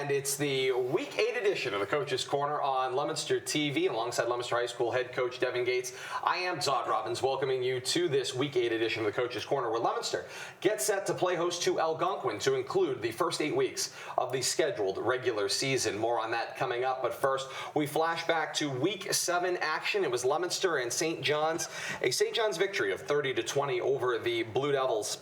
And it's the Week 8 edition of the Coach's Corner on Leominster TV, alongside Leominster High School head coach Devon Gates. I am Todd Robbins, welcoming you to this Week 8 edition of the Coach's Corner, where Leominster gets set to play host to Algonquin to include the first 8 weeks of the scheduled regular season. More on that coming up, but first, we flash back to Week 7 action. It was Leominster and St. John's, a St. John's victory of 30-20 over the Blue Devils.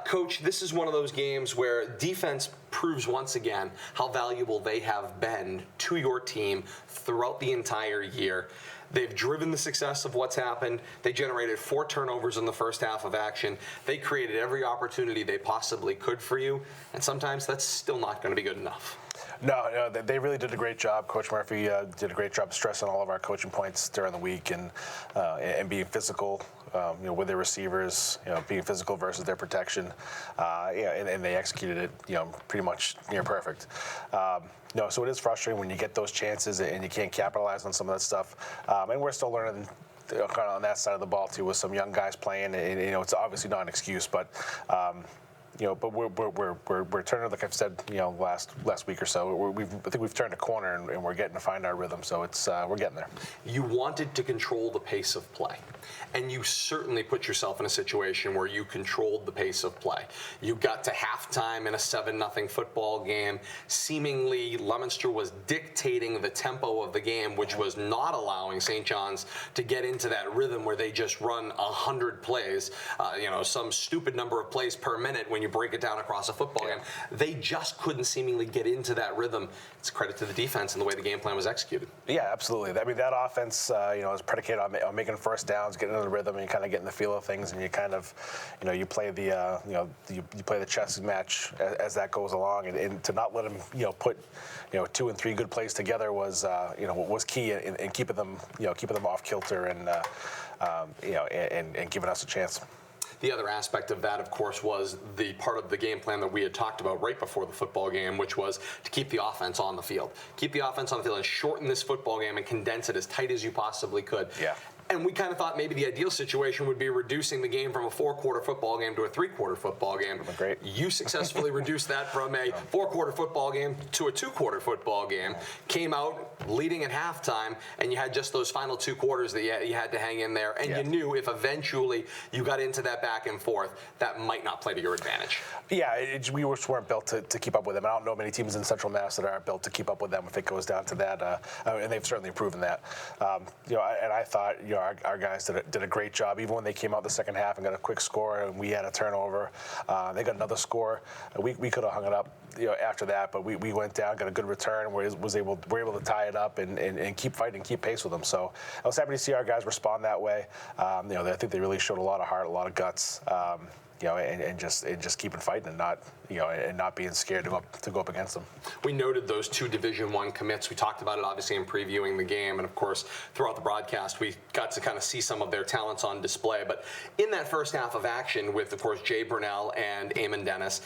Coach, this is one of those games where defense proves once again how valuable they have been to your team throughout the entire year. They've driven the success of what's happened. They generated 4 turnovers in the first half of action. They created every opportunity they possibly could for you, and sometimes that's still not going to be good enough. No, they really did a great job. Coach Murphy did a great job stressing all of our coaching points during the week and being physical, with their receivers, being physical versus their protection, and they executed it, pretty much near perfect. So it is frustrating when you get those chances and you can't capitalize on some of that stuff. And we're still learning kind of on that side of the ball too, with some young guys playing. And it's obviously not an excuse, but. But we're turning, like I've said, last week or so. I think we've turned a corner and we're getting to find our rhythm. So it's we're getting there. You wanted to control the pace of play, and you certainly put yourself in a situation where you controlled the pace of play. You got to halftime in a 7-0 football game. Seemingly, Leominster was dictating the tempo of the game, which was not allowing St. John's to get into that rhythm where they just run 100 plays, some stupid number of plays per minute when you break it down across a football game. They just couldn't seemingly get into that rhythm. It's a credit to the defense and the way the game plan was executed. Yeah, absolutely. I mean, that offense, is predicated on making first downs, getting into the rhythm, and you kind of get in the feel of things, and you kind of, you play the, you play the chess match as that goes along, and to not let them, put, 2 and 3 good plays together was, was key in keeping them, keeping them off kilter and giving us a chance. The other aspect of that, of course, was the part of the game plan that we had talked about right before the football game, which was to keep the offense on the field. Keep the offense on the field and shorten this football game and condense it as tight as you possibly could. Yeah. And we kind of thought maybe the ideal situation would be reducing the game from a 4-quarter football game to a 3-quarter football game. Great. You successfully reduced that from a 4-quarter football game to a 2-quarter football game. Came out leading at halftime, and you had just those final 2 quarters that you had to hang in there. And you knew if eventually you got into that back and forth, that might not play to your advantage. Yeah, we just weren't built to keep up with them. I don't know many teams in Central Mass that are built to keep up with them if it goes down to that. And they've certainly proven that. And I thought, our guys did a great job. Even when they came out the second half and got a quick score, and we had a turnover, they got another score. We could have hung it up, after that, but we went down, got a good return, we're able to tie it up and keep fighting, keep pace with them. So I was happy to see our guys respond that way. I think they really showed a lot of heart, a lot of guts. And just keeping fighting and not, and not being scared to go up against them. We noted those 2 Division I commits. We talked about it obviously in previewing the game, and of course throughout the broadcast we got to kind of see some of their talents on display. But in that first half of action, with of course Jay Brunell and Eamon Dennis.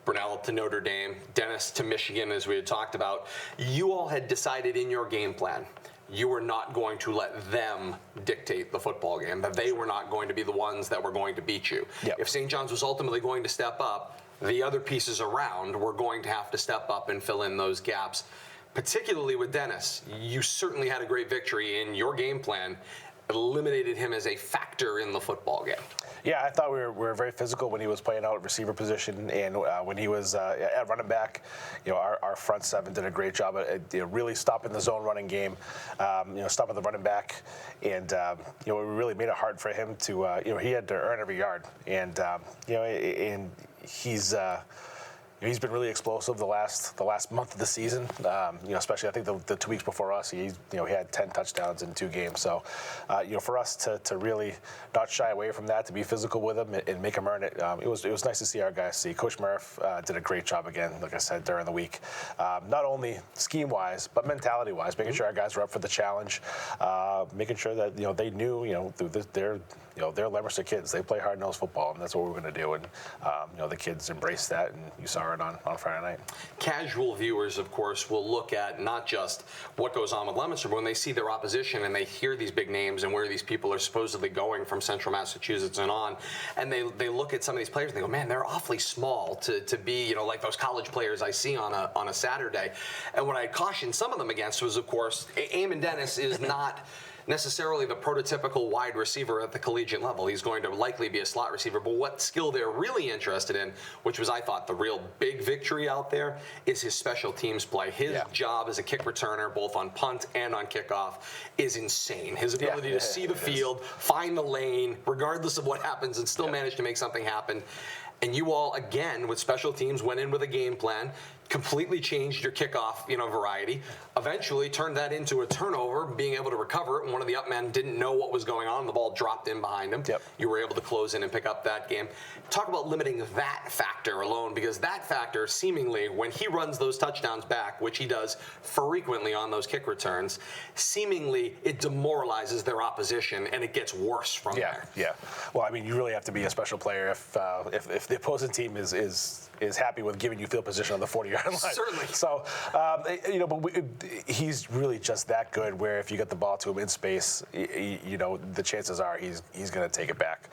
Brunell to Notre Dame, Dennis to Michigan, as we had talked about. You all had decided in your game plan you were not going to let them dictate the football game, that they were not going to be the ones that were going to beat you. Yep. If St. John's was ultimately going to step up, the other pieces around were going to have to step up and fill in those gaps. Particularly with Dennis, you certainly had a great victory in your game plan, eliminated him as a factor in the football game. Yeah, I thought we were very physical when he was playing out at receiver position, and when he was at running back, our front 7 did a great job at really stopping the zone running game, stopping the running back, and we really made it hard for him to he had to earn every yard, and and he's been really explosive the last month of the season. Especially I think the 2 weeks before us, he had 10 touchdowns in 2 games. So, for us to really not shy away from that, to be physical with him and make him earn it, it was nice to see our guys see. Coach Murph did a great job again, like I said, during the week. Not only scheme-wise, but mentality-wise, making sure our guys were up for the challenge, making sure that they knew they're Leominster kids. They play hard-nosed football, and that's what we're going to do. And the kids embraced that, and you saw start on Friday night. Casual viewers, of course, will look at not just what goes on with Leominster, but when they see their opposition and they hear these big names and where these people are supposedly going from Central Massachusetts and on, and they look at some of these players and they go, man, they're awfully small to be, like those college players I see on a Saturday. And what I cautioned some of them against was, of course, Eamon Dennis is not necessarily the prototypical wide receiver at the collegiate level. He's going to likely be a slot receiver, but what skill they're really interested in, which was, I thought, the real big victory out there, is his special teams play. His job as a kick returner, both on punt and on kickoff, is insane. His ability to see the field, find the lane, regardless of what happens, and still manage to make something happen. And you all, again, with special teams, went in with a game plan, completely changed your kickoff, variety, eventually turned that into a turnover, being able to recover it, and one of the up men didn't know what was going on. The ball dropped in behind him. You were able to close in and pick up that game. Talk about limiting that factor alone, because that factor, seemingly, when he runs those touchdowns back, which he does frequently on those kick returns, seemingly it demoralizes their opposition, and it gets worse from there. Well, I mean, you really have to be a special player if the opposing team is happy with giving you field position on the 40-yard line. Certainly. So, he's really just that good where if you get the ball to him in space, the chances are he's going to take it back.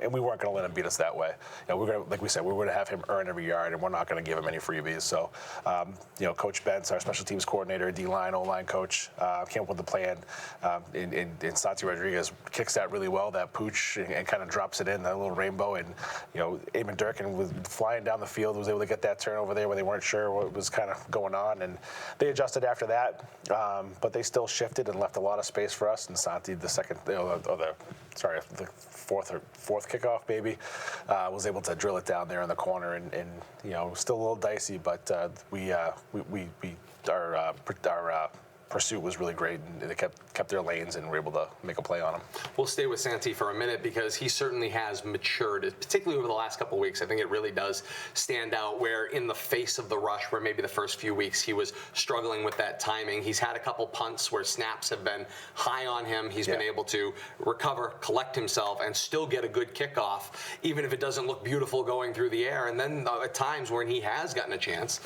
And we weren't going to let him beat us that way. We're going to, like we said, we're going to have him earn every yard, and we're not going to give him any freebies. So, Coach Bentz, our special teams coordinator, D-line, O-line coach, came up with the plan. And Santi Rodriguez kicks that really well, that pooch, and kind of drops it in, that little rainbow. And, Eamon Durkin was flying down the field, was able to get that turnover there when they weren't sure what was kind of going on, and they adjusted after that, but they still shifted and left a lot of space for us. And Santi, the fourth kickoff maybe, was able to drill it down there in the corner, and still a little dicey, but our pursuit was really great, and they kept their lanes and were able to make a play on them. We'll stay with Santi for a minute because he certainly has matured, particularly over the last couple of weeks. I think it really does stand out where in the face of the rush, where maybe the first few weeks he was struggling with that timing. He's had a couple punts where snaps have been high on him. He's been able to recover, collect himself, and still get a good kickoff, even if it doesn't look beautiful going through the air. And then at times when he has gotten a chance,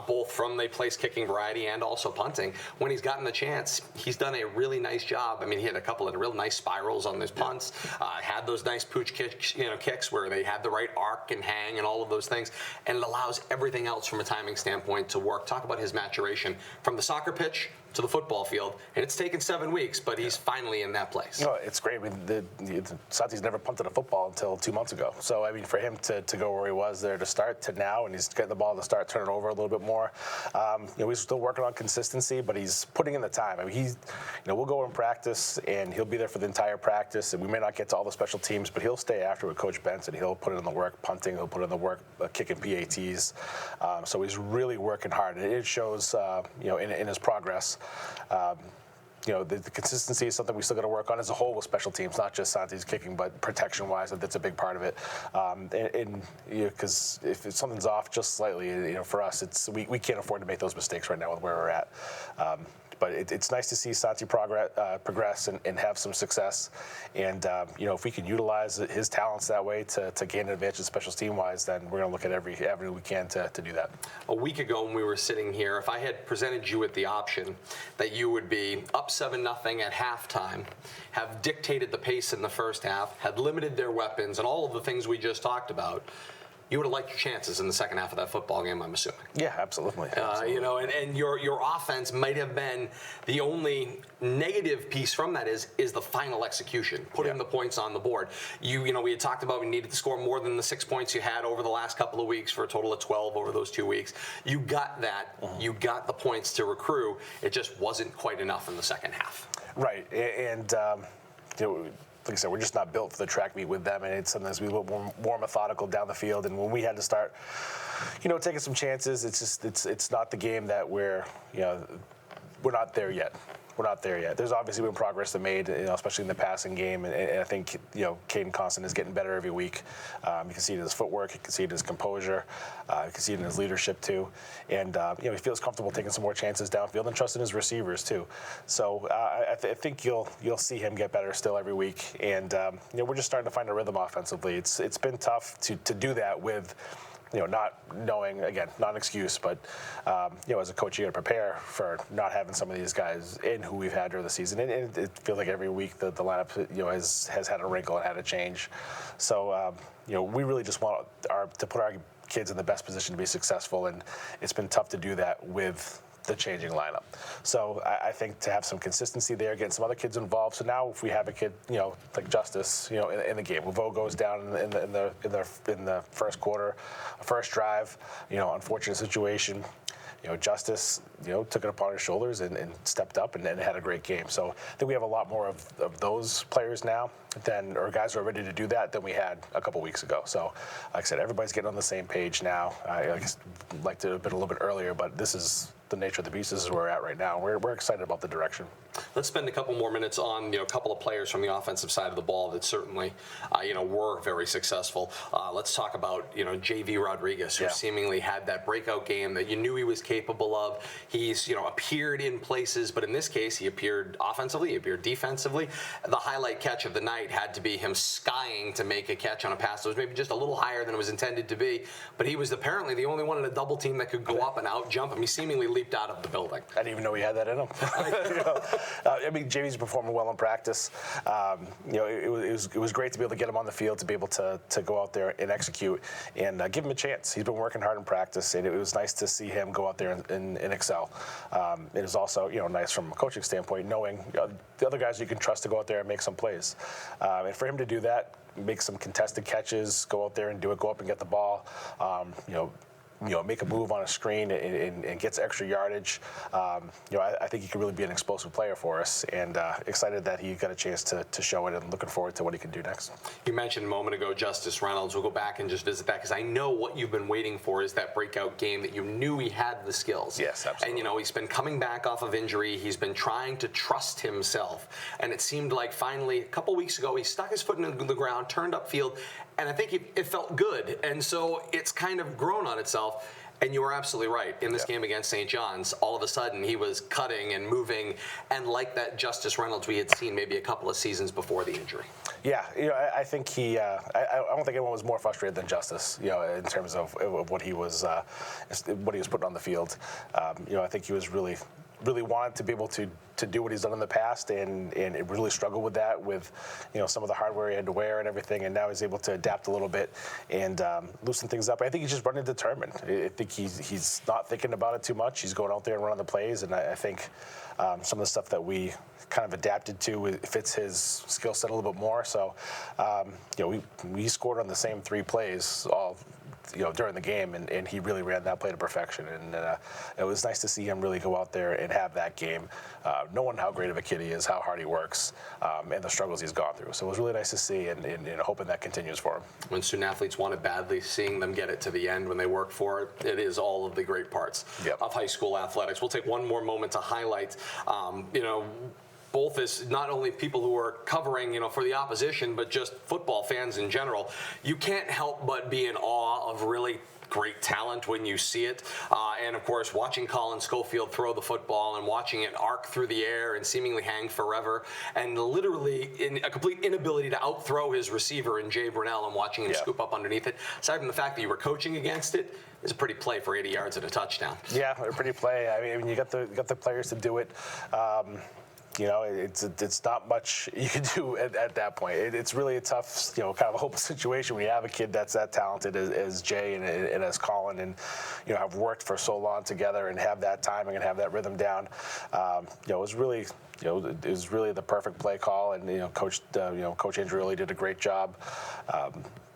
both from the place kicking variety and also punting, when he's gotten the chance, he's done a really nice job. I mean, he had a couple of real nice spirals on those punts, had those nice pooch kicks where they had the right arc and hang and all of those things, and it allows everything else from a timing standpoint to work. Talk about his maturation from the soccer pitch to the football field, and it's taken 7 weeks, but he's finally in that place. It's great. I mean, Santi's never punted a football until 2 months ago. So, I mean, for him to go where he was there to start to now, and he's getting the ball to start turning over a little bit more. We're still working on consistency, but he's putting in the time. I mean, we'll go in practice, and he'll be there for the entire practice, and we may not get to all the special teams, but he'll stay after with Coach Bentz, and he'll put in the work punting, he'll put in the work kicking PATs. So he's really working hard, and it shows, in his progress. The consistency is something we still got to work on as a whole with special teams, not just Santi's kicking, but protection-wise, that's a big part of it. Because if something's off just slightly, for us, we can't afford to make those mistakes right now with where we're at. But it's nice to see Santi progress and have some success. And, if we can utilize his talents that way to gain an advantage special team-wise, then we're going to look at every avenue we can to do that. A week ago when we were sitting here, if I had presented you with the option that you would be up 7-0 at halftime, have dictated the pace in the first half, had limited their weapons, and all of the things we just talked about, you would have liked your chances in the second half of that football game, I'm assuming. Yeah, absolutely. And your offense might have been the only negative piece from that is the final execution, putting the points on the board. We had talked about we needed to score more than the 6 points you had over the last couple of weeks for a total of 12 over those 2 weeks. You got that. You got the points to recruit. It just wasn't quite enough in the second half. Right, and like I said, we're just not built for the track meet with them, and it's sometimes we look more methodical down the field. And when we had to start, taking some chances, it's not the game that we're not there yet. We're not there yet. There's obviously been progress that made, especially in the passing game, and I think Caden Constant is getting better every week. You can see it in his footwork, you can see it in his composure, you can see it in his leadership too, and he feels comfortable taking some more chances downfield and trusting his receivers too. So I think you'll see him get better still every week, and we're just starting to find a rhythm offensively. It's been tough to do that with not knowing, again, not an excuse, but as a coach, you got to prepare for not having some of these guys in who we've had during the season. And it feels like every week the lineup has had a wrinkle and had a change. So we really just want to put our kids in the best position to be successful, and it's been tough to do that with the changing lineup. So I think to have some consistency there, getting some other kids involved. So now if we have a kid, like Justice, in the game, Laveau goes down in the first quarter, first drive, unfortunate situation. Justice, took it upon his shoulders and stepped up and had a great game. So I think we have a lot more of those players now or guys who are ready to do that than we had a couple weeks ago. So, like I said, everybody's getting on the same page now. I like to have been a little bit earlier, but this is the nature of the beast. This is where we're at right now. We're excited about the direction. Let's spend a couple more minutes on a couple of players from the offensive side of the ball that certainly were very successful. Let's talk about JV Rodriguez, who seemingly had that breakout game that you knew he was capable of. He's appeared in places, but in this case he appeared offensively, he appeared defensively. The highlight catch of the night had to be him skying to make a catch on a pass that was maybe just a little higher than it was intended to be, but he was apparently the only one in a double team that could go up and out jump him. He seemingly leaped out of the building. I didn't even know he had that in him. JV's performing well in practice. It was great to be able to get him on the field, to be able to go out there and execute and give him a chance. He's been working hard in practice, and it was nice to see him go out there and excel. It was also nice from a coaching standpoint, knowing the other guys you can trust to go out there and make some plays. And for him to do that, make some contested catches, go out there and do it, go up and get the ball, make a move on a screen and gets extra yardage. I think he could really be an explosive player for us, and excited that he got a chance to show it, and looking forward to what he can do next. You mentioned a moment ago Justice Reynolds. We'll go back and just visit that, because I know what you've been waiting for is that breakout game that you knew he had the skills. Yes, absolutely. And he's been coming back off of injury. He's been trying to trust himself, and it seemed like finally a couple weeks ago he stuck his foot into the ground, turned upfield, and I think it felt good. And so it's kind of grown on itself. And you were absolutely right. In this game against St. John's, all of a sudden he was cutting and moving, and like that Justice Reynolds we had seen maybe a couple of seasons before the injury. Yeah, I think he. I don't think anyone was more frustrated than Justice. In terms of what he was putting on the field. I think he was really wanted to be able to do what he's done in the past, and it really struggled with that, with some of the hardware he had to wear and everything, and now he's able to adapt a little bit and loosen things up. I think he's just running determined. I think he's not thinking about it too much. He's going out there and running the plays, and I think some of the stuff that we kind of adapted to fits his skill set a little bit more. So we scored on the same 3 plays all during the game, and he really ran that play to perfection. And it was nice to see him really go out there and have that game, knowing how great of a kid he is, how hard he works, and the struggles he's gone through. So it was really nice to see, and hoping that continues for him. When student athletes want it badly, seeing them get it to the end when they work for it, it is all of the great parts of high school athletics. We'll take one more moment to highlight, both as not only people who are covering, for the opposition, but just football fans in general. You can't help but be in awe of really great talent when you see it. And of course, watching Colin Schofield throw the football and watching it arc through the air and seemingly hang forever, and literally in a complete inability to outthrow his receiver in Jay Brunell and watching him scoop up underneath it. Aside from the fact that you were coaching against it, it's a pretty play for 80 yards and a touchdown. Yeah, a pretty play. I mean, you got the players to do it. It's not much you can do at that point. It's really a tough, kind of a hopeless situation when you have a kid that's that talented as Jay and as Colin, and have worked for so long together and have that timing and have that rhythm down. It was really. It was really the perfect play call, and Coach Andrew really did a great job.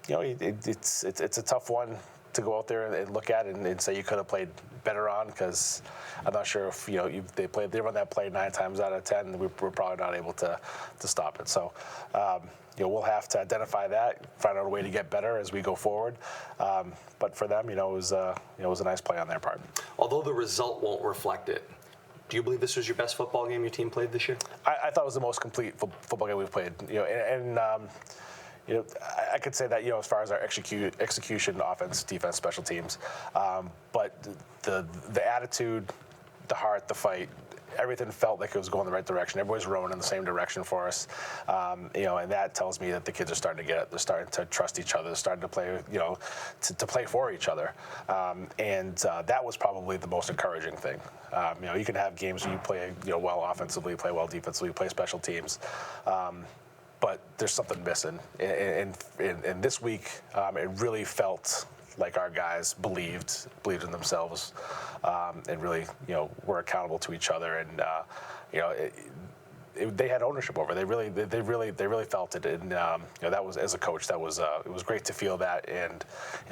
It's a tough one to go out there and look at and say you could have played better on, because I'm not sure if they run that play 9 times out of 10, we're probably not able to stop it. So we'll have to identify that, find out a way to get better as we go forward. But for them, it was a nice play on their part. Although the result won't reflect it, do you believe this was your best football game your team played this year? I thought it was the most complete football game we've played. I could say that, as far as our execution, offense, defense, special teams, but the attitude, the heart, the fight, everything felt like it was going the right direction. Everybody's rowing in the same direction for us, and that tells me that the kids are starting to get it. They're starting to trust each other. They're starting to play, to play for each other, and that was probably the most encouraging thing. You can have games where you play, well offensively, play well defensively, play special teams. But there's something missing. And this week, it really felt like our guys believed in themselves, and really, were accountable to each other. And they had ownership over it. They really felt it. And that was, as a coach, it was great to feel that. And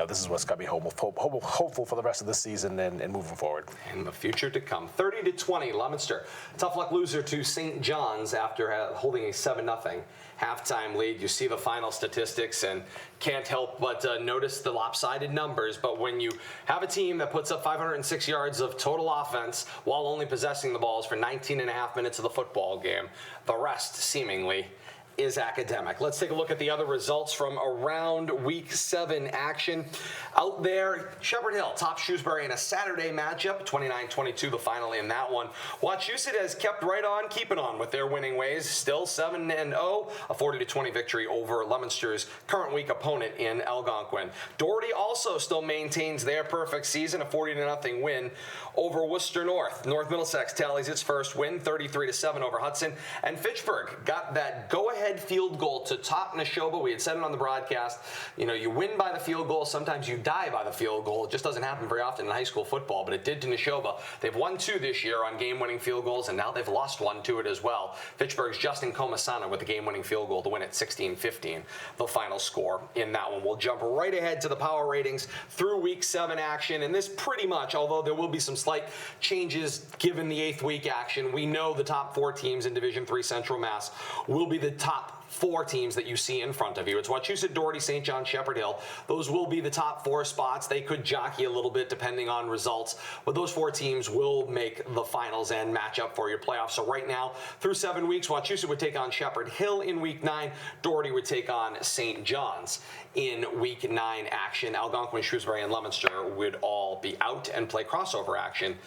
this is what's got me hopeful for the rest of the season and moving forward. And the future to come. 30-20, Leominster. Tough luck loser to St. John's after holding a 7-0 halftime lead. You see the final statistics and can't help but notice the lopsided numbers. But when you have a team that puts up 506 yards of total offense while only possessing the balls for 19 and a half minutes of the football game, the rest seemingly is academic. Let's take a look at the other results from around Week 7 action. Out there, Shepherd Hill tops Shrewsbury in a Saturday matchup, 29-22 the final in that one. Wachusett has kept right on keeping on with their winning ways, still 7-0, a 40-20 victory over Leominster's current week opponent in Algonquin. Doherty also still maintains their perfect season, a 40-0 win over Worcester North. North Middlesex tallies its first win, 33-7 over Hudson, and Fitchburg got that go-ahead field goal to top Neshoba. We had said it on the broadcast. You win by the field goal. Sometimes you die by the field goal. It just doesn't happen very often in high school football, but it did to Neshoba. They've won 2 this year on game-winning field goals, and now they've lost 1 to it as well. Fitchburg's Justin Comasana with the game-winning field goal to win it 16-15, the final score in that one. We'll jump right ahead to the power ratings through Week 7 action, and this pretty much, although there will be some slight changes given the 8th week action, we know the top 4 teams in Division III Central Mass will be the top 4 teams that you see in front of you. It's Wachusett, Doherty, St. John, Shepherd Hill. Those will be the top 4 spots. They could jockey a little bit depending on results, but those 4 teams will make the finals and match up for your playoffs. So right now, through 7 weeks, Wachusett would take on Shepherd Hill in Week 9. Doherty would take on St. John's in Week 9 action. Algonquin, Shrewsbury, and Leominster would all be out and play crossover action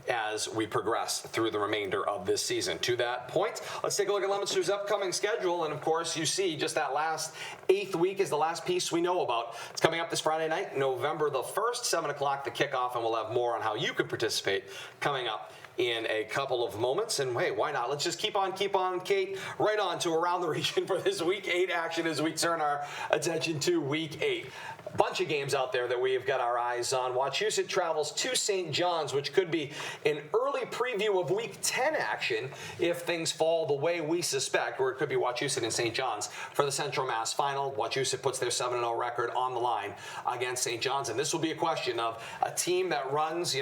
as we progress through the remainder of this season. To that point, let's take a look at Leominster's upcoming schedule. And of course, you see just that last 8th week is the last piece we know about. It's coming up this Friday night, November the 1st, 7 o'clock, the kickoff, and we'll have more on how you can participate coming up in a couple of moments. And hey, why not? Let's just keep on, Kate, right on to Around the Region for this Week 8 action as we turn our attention to Week 8. Bunch of games out there that we have got our eyes on. Wachusett travels to St. John's, which could be an early preview of Week 10 action if things fall the way we suspect, or it could be Wachusett and St. John's for the Central Mass Final. Wachusett puts their 7-0 record on the line against St. John's, and this will be a question of a team that runs,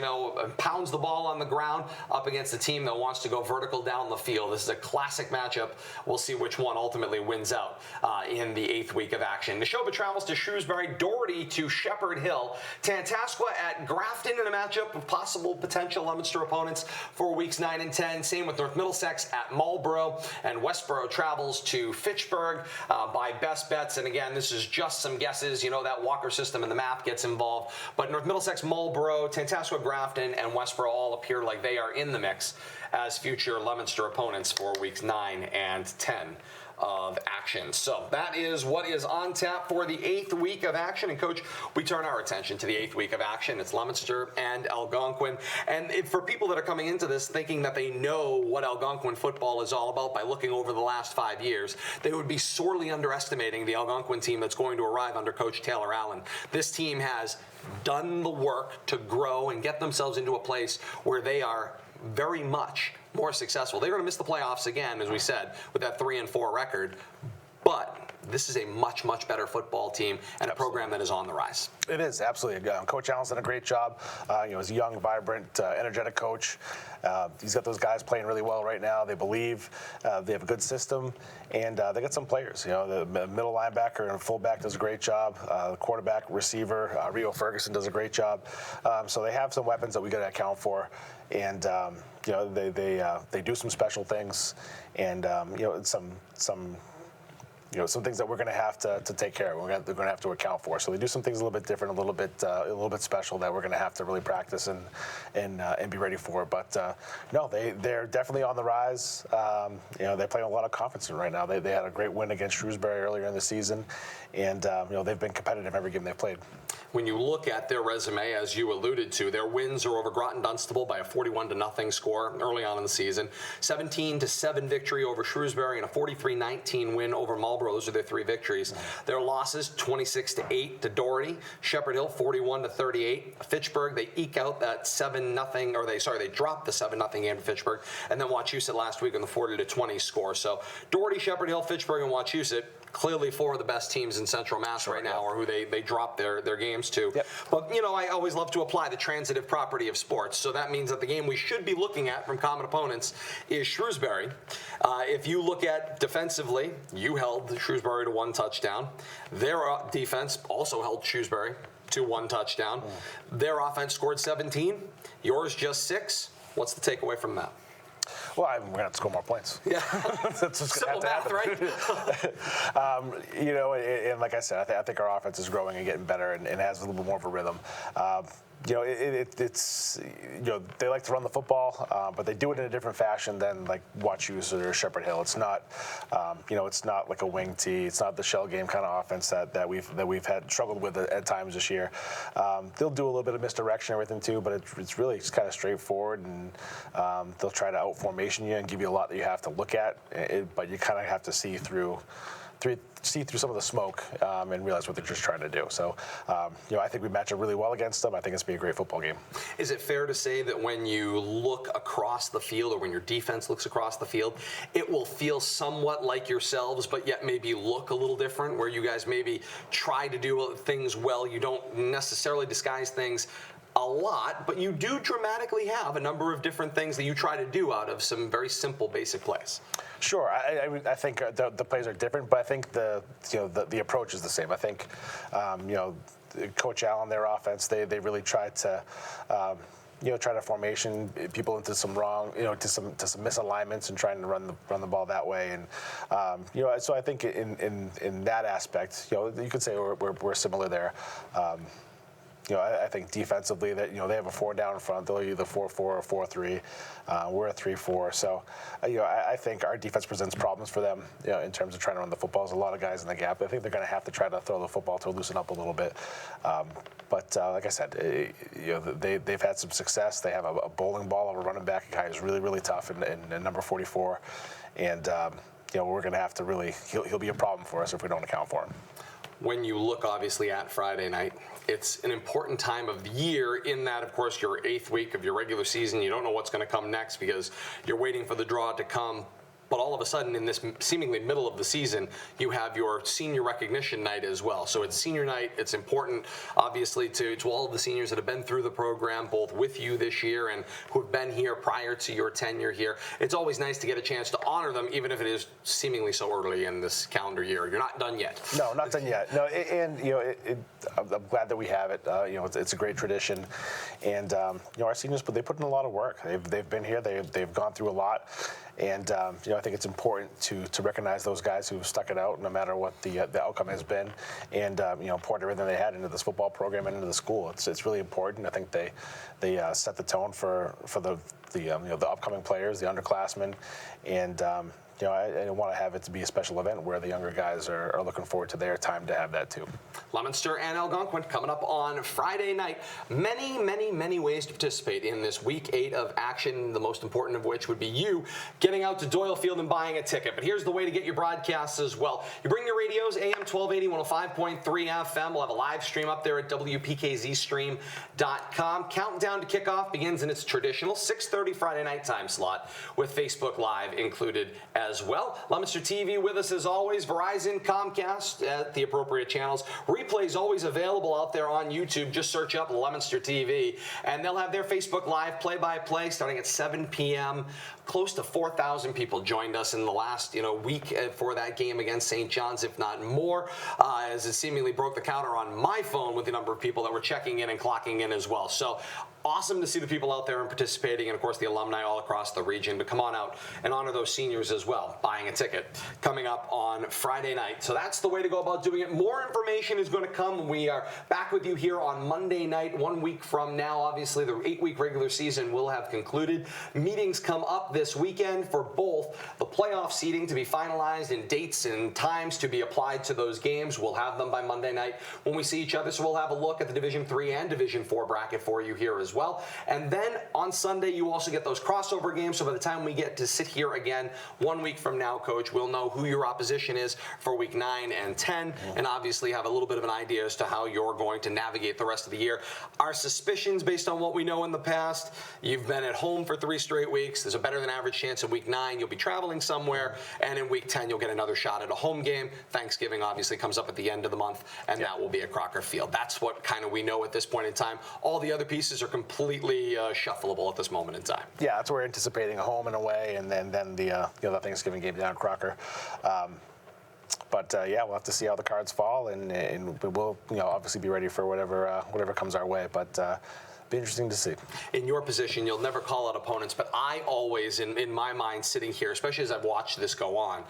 pounds the ball on the ground up against a team that wants to go vertical down the field. This is a classic matchup. We'll see which one ultimately wins out in the 8th week of action. Neshoba travels to Shrewsbury, Doherty to Shepherd Hill, Tantasqua at Grafton in a matchup of possible potential Leominster opponents for Weeks 9 and 10. Same with North Middlesex at Marlborough, and Westboro travels to Fitchburg by best bets. And again, this is just some guesses. That Walker system and the map gets involved. But North Middlesex, Marlborough, Tantasqua, Grafton, and Westboro all appear like they are in the mix as future Leominster opponents for Weeks 9 and 10 of action. So that is what is on tap for the 8th week of action. And Coach, we turn our attention to the 8th week of action. It's Leominster and Algonquin. And for people that are coming into this thinking that they know what Algonquin football is all about by looking over the last 5 years, they would be sorely underestimating the Algonquin team that's going to arrive under Coach Taylor Allen. This team has done the work to grow and get themselves into a place where they are very much more successful. They're going to miss the playoffs again, as we said, with that 3-4 record. But this is a much, much better football team and a program that is on the rise. It is, absolutely. Coach Allen's done a great job. He's a young, vibrant, energetic coach. He's got those guys playing really well right now. They believe. They have a good system. And they got some players. The middle linebacker and fullback does a great job. The quarterback, receiver, Rio Ferguson does a great job. So they have some weapons that we got to account for. And they do some special things. And some some things that we're going to have to take care of. They're going to have to account for. So they do some things a little bit different, a little bit special that we're going to have to really practice and be ready for. But no, they're definitely on the rise. They're playing a lot of confidence right now. They had a great win against Shrewsbury earlier in the season, and they've been competitive every game they've played. When you look at their resume, as you alluded to, their wins are over Groton Dunstable by a 41-0 score early on in the season, 17-7 victory over Shrewsbury, and a 43-19 win over Marlborough. Those are their 3 victories. Their losses: 26-8 to Doherty, Shepherd Hill 41-38, Fitchburg. They eke out that 7-0, or they dropped the 7-0 game to Fitchburg, and then Wachusett last week on the 40-20 score. So Doherty, Shepherd Hill, Fitchburg, and Wachusett, clearly 4 of the best teams in Central Mass right now, or who they drop their games to. Yep. But, I always love to apply the transitive property of sports. So that means that the game we should be looking at from common opponents is Shrewsbury. If you look at defensively, you held Shrewsbury to 1 touchdown. Their defense also held Shrewsbury to 1 touchdown. Their offense scored 17. Yours just 6. What's the takeaway from that? Well, we're going to have to score more points. Yeah. That's just Simple math, right? And like I said, I think our offense is growing and getting better and has a little bit more of a rhythm. It's they like to run the football, but they do it in a different fashion than like Wachusett or Shepherd Hill. It's not, it's not like a wing tee. It's not the shell game kind of offense that we've had struggled with at times this year. They'll do a little bit of misdirection and everything too, but it's really just kind of straightforward, and they'll try to out formation you and give you a lot that you have to look at, but you kind of have to see through some of the smoke and realize what they're just trying to do. So, I think we match up really well against them. I think it's going to be a great football game. Is it fair to say that when you look across the field, or when your defense looks across the field, it will feel somewhat like yourselves, but yet maybe look a little different, where you guys maybe try to do things well? You don't necessarily disguise things a lot, but you do dramatically have a number of different things that you try to do out of some very simple, basic plays. Sure, I think the plays are different, but I think the approach is the same. I think Coach Allen, their offense, they really try to try to formation people into some wrong, to some misalignments and trying to run the ball that way. And so I think in that aspect, you could say we're similar there. I think defensively that they have a 4 down in front. They'll either 4-4 or 4-3. We're a 3-4. So I think our defense presents problems for them in terms of trying to run the football. There's a lot of guys in the gap. I think they're going to have to try to throw the football to loosen up a little bit. But like I said, they've had some success. They have a bowling ball of a running back, a guy who's really, really tough in number 44. And we're going to have to really he'll be a problem for us if we don't account for him. When you look, obviously, at Friday night, it's an important time of the year in that, of course, your 8th week of your regular season. You don't know what's going to come next because you're waiting for the draw to come. But all of a sudden, in this seemingly middle of the season, you have your senior recognition night as well. So it's senior night. It's important, obviously, to all of the seniors that have been through the program, both with you this year and who have been here prior to your tenure here. It's always nice to get a chance to honor them, even if it is seemingly so early in this calendar year. You're not done yet. No, not done yet. No, and I'm glad that we have it. It's a great tradition, and our seniors, but they put in a lot of work. They've been here. They've gone through a lot. And I think it's important to recognize those guys who've stuck it out, no matter what the outcome has been, and poured everything they had into this football program and into the school. It's really important. I think they set the tone for the upcoming players, the underclassmen, and I want to have it to be a special event where the younger guys are looking forward to their time to have that too. Leominster and Algonquin coming up on Friday night. Many, many, many ways to participate in this Week 8 of action, the most important of which would be you getting out to Doyle Field and buying a ticket. But here's the way to get your broadcasts as well. You bring your radios, AM 1280, 105.3 FM. We'll have a live stream up there at WPKZstream.com. Countdown to kickoff begins in its traditional 6:30 Friday night time slot with Facebook Live included as well. Leominster TV with us as always. Verizon, Comcast at the appropriate channels. Replays always available out there on YouTube. Just search up Leominster TV, and they'll have their Facebook Live play-by-play starting at 7 p.m. Close to 4,000 people joined us in the last week for that game against St. John's, if not more, as it seemingly broke the counter on my phone with the number of people that were checking in and clocking in as well. So awesome to see the people out there and participating, and of course the alumni all across the region. But come on out and honor those seniors as well, buying a ticket coming up on Friday night. So that's the way to go about doing it. More information is going to come when we are back with you here on Monday night, 1 week from now. Obviously, the 8-week regular season will have concluded. Meetings come up this weekend for both the playoff seeding to be finalized and dates and times to be applied to those games. We'll have them by Monday night when we see each other. So we'll have a look at the Division 3 and Division 4 bracket for you here as well. And then on Sunday, you also get those crossover games. So by the time we get to sit here again 1 week from now, Coach, we'll know who your opposition is for week 9 and 10, and obviously have a little bit of an idea as to how you're going to navigate the rest of the year. Our suspicions, based on what we know in the past, you've been at home for 3 straight weeks. There's a better than average chance in week 9 you'll be traveling somewhere, and in week 10 you'll get another shot at a home game. Thanksgiving obviously comes up at the end of the month, and that will be at Crocker Field. That's what kind of we know at this point in time. All the other pieces are completely shuffleable at this moment in time. Yeah, that's what we're anticipating, a home and away, and then the Thanksgiving game down at Crocker. But yeah, we'll have to see how the cards fall, and we'll obviously be ready for whatever comes our way. But be interesting to see. In your position, you'll never call out opponents, but I always, in my mind, sitting here, especially as I've watched this go on,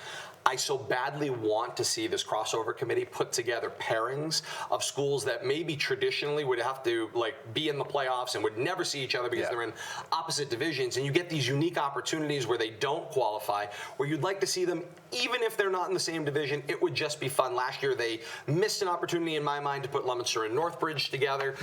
I so badly want to see this crossover committee put together pairings of schools that maybe traditionally would have to be in the playoffs and would never see each other because they're in opposite divisions, and you get these unique opportunities where they don't qualify, where you'd like to see them, even if they're not in the same division. It would just be fun. Last year they missed an opportunity in my mind to put Leominster and Northbridge together.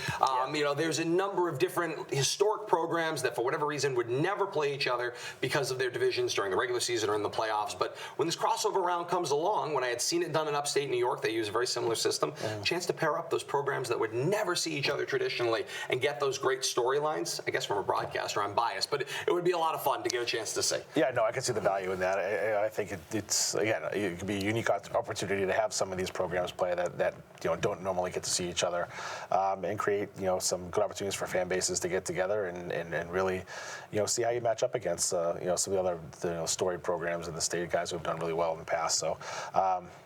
There's a number of different historic programs that for whatever reason would never play each other because of their divisions during the regular season or in the playoffs. But when this crossover round comes along, when I had seen it done in upstate New York, they use a very similar system, chance to pair up those programs that would never see each other traditionally and get those great storylines. I guess from a broadcaster, I'm biased, but it would be a lot of fun to get a chance to see. Yeah, no, I can see the value in that. I think it's again, it could be a unique opportunity to have some of these programs play that don't normally get to see each other, and create some good opportunities for fan bases to get together and really see how you match up against some of the other storied programs in the state, guys who have done really well in the past. So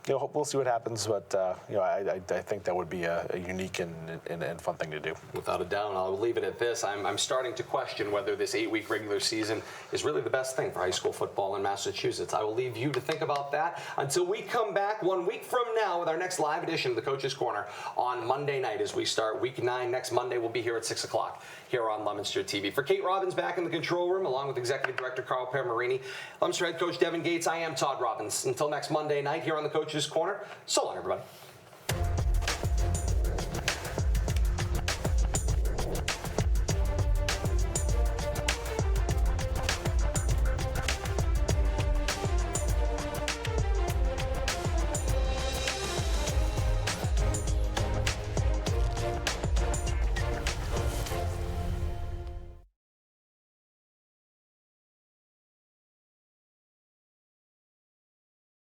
we'll see what happens, but I think that would be a unique and fun thing to do. Without a doubt. I'll leave it at this. I'm starting to question whether this 8-week regular season is really the best thing for high school football in Massachusetts. I will leave you to think about that until we come back 1 week from now with our next live edition of the Coach's Corner on Monday night as we start week 9 next Monday. We'll be here at 6 o'clock here on Leominster TV. For Kate Robbins back in the control room, along with Executive Director Carl Permarini, Leominster Head Coach Devon Gates, I am Todd Robbins. Until next Monday night here on the Coach's Corner, so long, everybody.